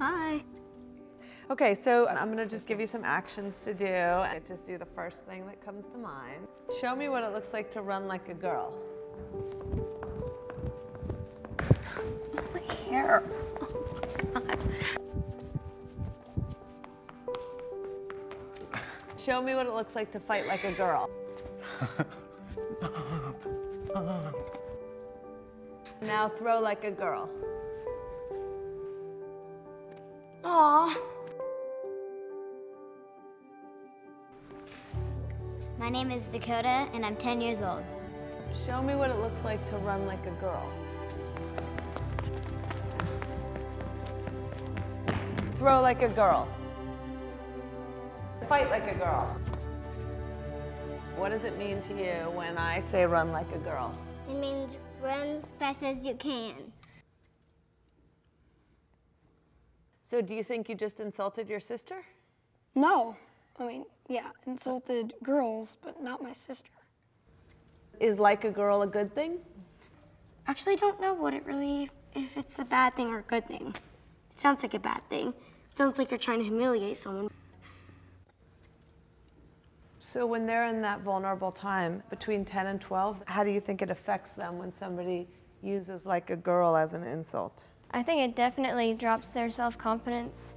Hi. Okay, so I'm gonna just give you some actions to do. And just do the first thing that comes to mind. Show me what it looks like to run like a girl. My hair. Oh my God. Show me what it looks like to fight like a girl. Now throw like a girl. Aw. My name is Dakota, and I'm 10 years old. Show me what it looks like to run like a girl. Throw like a girl. Fight like a girl. What does it mean to you when I say run like a girl? It means run fast as you can. So do you think you just insulted your sister? No. I mean, yeah, insulted girls, but not my sister. Is like a girl a good thing? Actually, I don't know if it's a bad thing or a good thing. It sounds like a bad thing. It sounds like you're trying to humiliate someone. So when they're in that vulnerable time between 10 and 12, how do you think it affects them when somebody uses like a girl as an insult? I think it definitely drops their self-confidence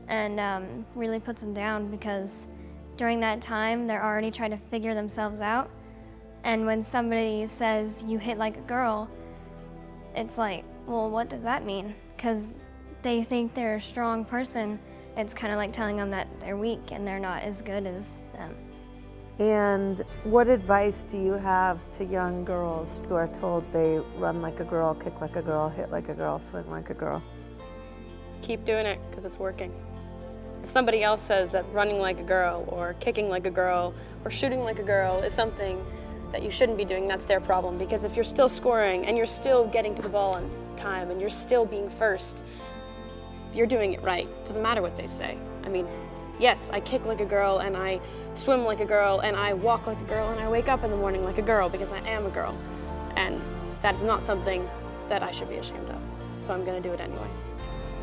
and really puts them down, because during that time they're already trying to figure themselves out, and when somebody says you hit like a girl, it's like, well, what does that mean? Because they think they're a strong person. It's kind of like telling them that they're weak and they're not as good as them. And what advice do you have to young girls who are told they run like a girl, kick like a girl, hit like a girl, swing like a girl? Keep doing it, because it's working. If somebody else says that running like a girl or kicking like a girl or shooting like a girl is something that you shouldn't be doing, that's their problem. Because if you're still scoring and you're still getting to the ball on time and you're still being first, you're doing it right. Doesn't matter what they say. I mean, yes, I kick like a girl and I swim like a girl and I walk like a girl and I wake up in the morning like a girl because I am a girl. And that is not something that I should be ashamed of. So I'm gonna do it anyway.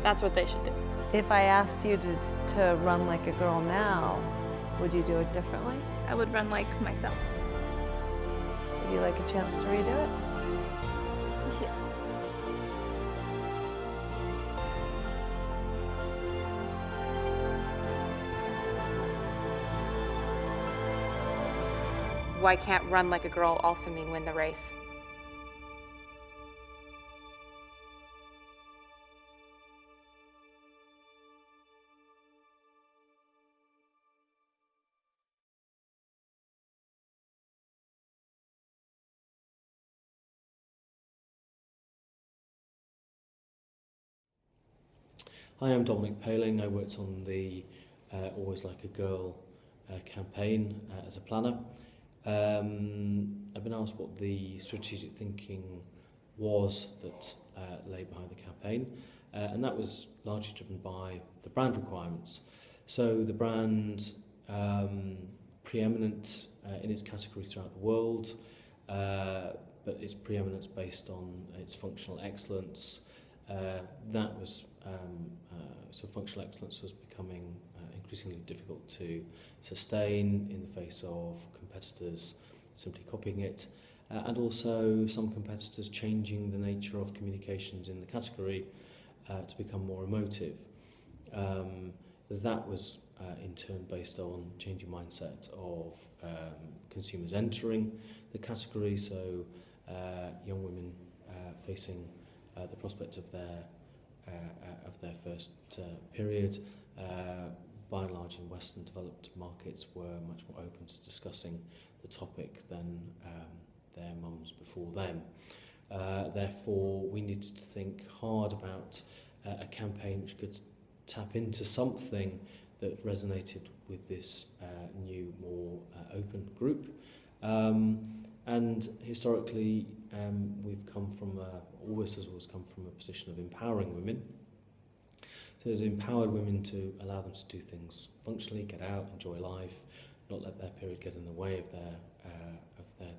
That's what they should do. If I asked you to run like a girl now, would you do it differently? I would run like myself. Would you like a chance to redo it? Yeah. Why can't run like a girl also mean win the race? Hi, I'm Dominic Payling. I worked on the Always Like a Girl campaign as a planner. I've been asked what the strategic thinking was that lay behind the campaign, and that was largely driven by the brand requirements. So the brand, preeminent in its category throughout the world, but its preeminence based on its functional excellence. That was so functional excellence was becoming increasingly difficult to sustain in the face of competitors simply copying it, and also some competitors changing the nature of communications in the category to become more emotive. That was in turn based on changing mindset of consumers entering the category, so young women facing the prospect of their first period, by and large in Western developed markets, were much more open to discussing the topic than their mums before them. Therefore, we needed to think hard about a campaign which could tap into something that resonated with this new, more open group. And historically, we've come from, always has always come from a position of empowering women. So there's empowered women to allow them to do things functionally, get out, enjoy life, not let their period get in the way of their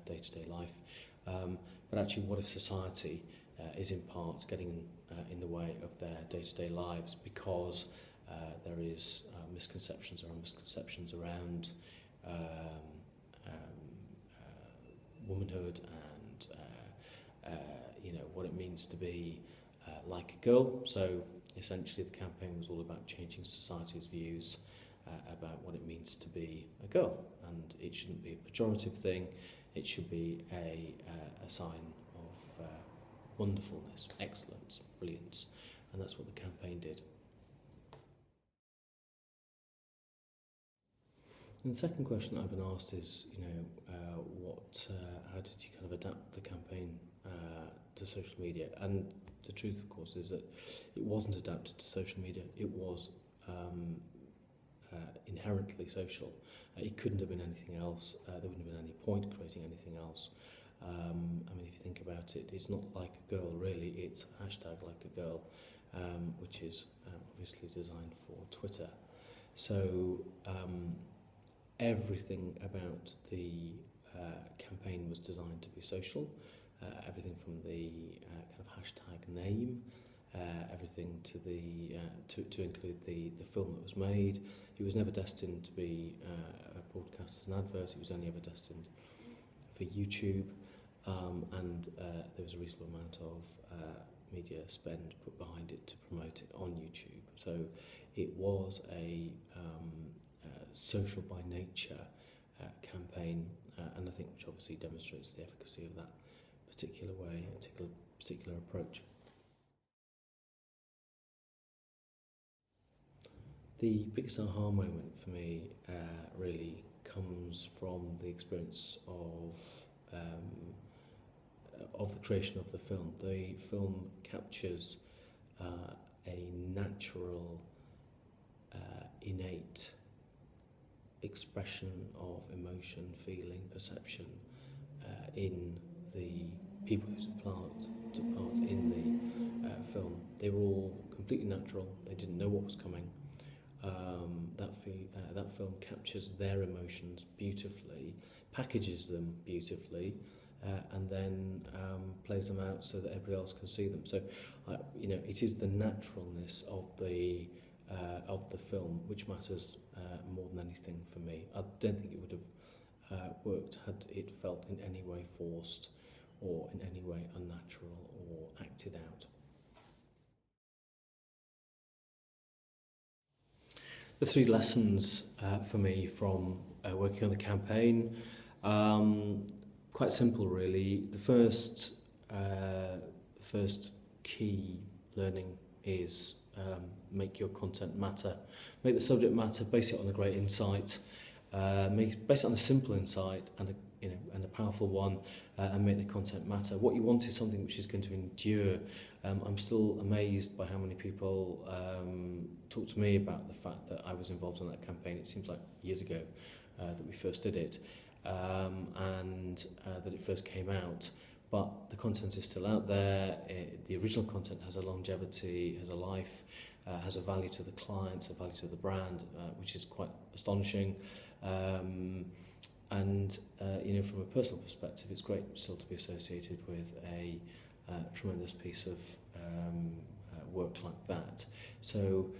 day-to-day life. But actually, what if society is in part getting in the way of their day-to-day lives, because there is misconceptions around womanhood and what it means to be like a girl. So essentially the campaign was all about changing society's views about what it means to be a girl, and it shouldn't be a pejorative thing. It should be a sign of wonderfulness, excellence, brilliance, and that's what the campaign did. And the second question that I've been asked is, how did you kind of adapt the campaign to social media? And the truth, of course, is that it wasn't adapted to social media. It was inherently social. It couldn't have been anything else. There wouldn't have been any point creating anything else. If you think about it, it's not like a girl, really. It's hashtag like a girl, which is obviously designed for Twitter. So everything about the campaign was designed to be social. Everything from the kind of hashtag name, everything to the to include the film that was made. It was never destined to be broadcast as an advert. It was only ever destined for YouTube, and there was a reasonable amount of media spend put behind it to promote it on YouTube. So it was a social by nature campaign, and I think which obviously demonstrates the efficacy of that particular way, particular approach. The biggest aha moment for me really comes from the experience of the creation of the film. The film captures a natural, innate expression of emotion, feeling, perception in the people who took part in the film. They were all completely natural. They didn't know what was coming. That film captures their emotions beautifully, packages them beautifully, and then plays them out so that everybody else can see them. So, it is the naturalness of the film which matters more than anything for me. I don't think it would have worked had it felt in any way forced or in any way unnatural or acted out. The three lessons for me from working on the campaign, quite simple really. The first key learning is make your content matter. Make the subject matter, base it on a great insight, base it on a simple insight and a powerful one, and make the content matter. What you want is something which is going to endure. I'm still amazed by how many people talk to me about the fact that I was involved in that campaign. It seems like years ago that we first did it, and that it first came out. But the content is still out there. The original content has a longevity, has a life, has a value to the clients, a value to the brand, which is quite astonishing. From a personal perspective, it's great still to be associated with a tremendous piece of work like that. So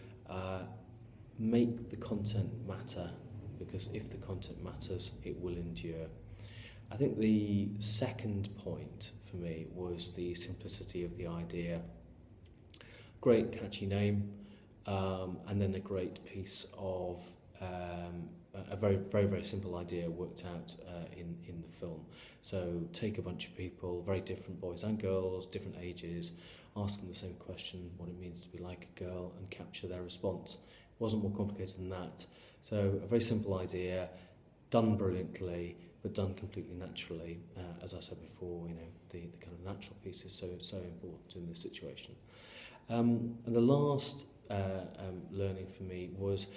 make the content matter, because if the content matters, it will endure. I think the second point for me was the simplicity of the idea. Great catchy name, and then a great piece of a very, very, very simple idea worked out in the film. So take a bunch of people, very different boys and girls, different ages, ask them the same question, what it means to be like a girl, and capture their response. It wasn't more complicated than that. So a very simple idea, done brilliantly, but done completely naturally. As I said before, the kind of natural piece is so important in this situation. And the last learning for me was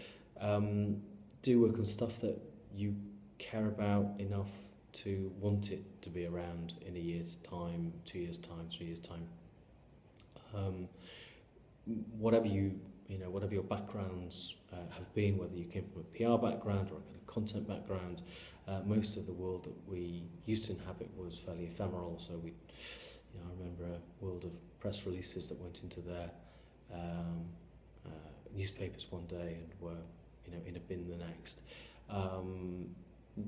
do work on stuff that you care about enough to want it to be around in a year's time, 2 years' time, 3 years' time. Whatever you whatever your backgrounds have been, whether you came from a PR background or a kind of content background, most of the world that we used to inhabit was fairly ephemeral. So I remember a world of press releases that went into their newspapers one day and were, in a bin the next.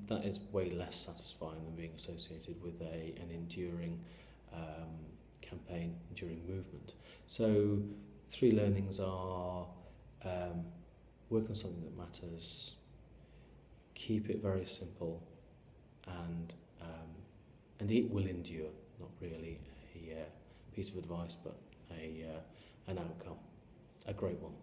That is way less satisfying than being associated with an enduring campaign, enduring movement. So 3 learnings are work on something that matters, keep it very simple, and it will endure. Not really a piece of advice, but an outcome, a great one.